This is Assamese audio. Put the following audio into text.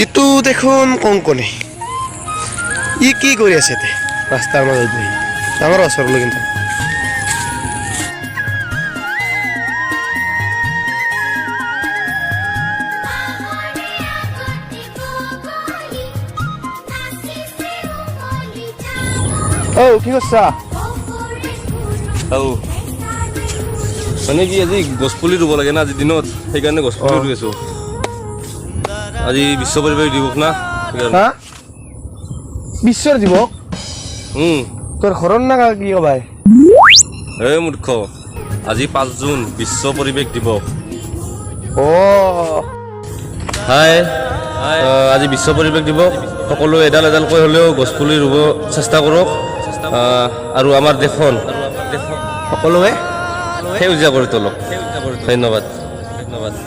ইটো দেখোন কংকনে ই কি কৰি আছে তে ৰাস্তাৰ মাজত বহি আমাৰ ওচৰলৈ কিন্তু কি কৰছা মানে কি আজি গছপুলি ৰুব লাগে না আজি দিনত সেইকাৰণে গছপুলি ৰুই আছো আজি বিশ্ব পৰিৱেশ দিৱস না হা বিশ্বৰ দিৱস তোৰ ঘৰৰ না কি কবাই হে মূৰ্খ আজি 5 জুন বিশ্ব পৰিৱেশ দিৱস হাই আজি বিশ্ব পৰিৱেশ দিৱস সকলোৱে এডাল এডালকৈ হ'লেও গছপুলি ৰুব চেষ্টা কৰক আৰু আমাৰ দেশখন সকলোৱে সেউজীয়া কৰি তোলক ধন্যবাদ।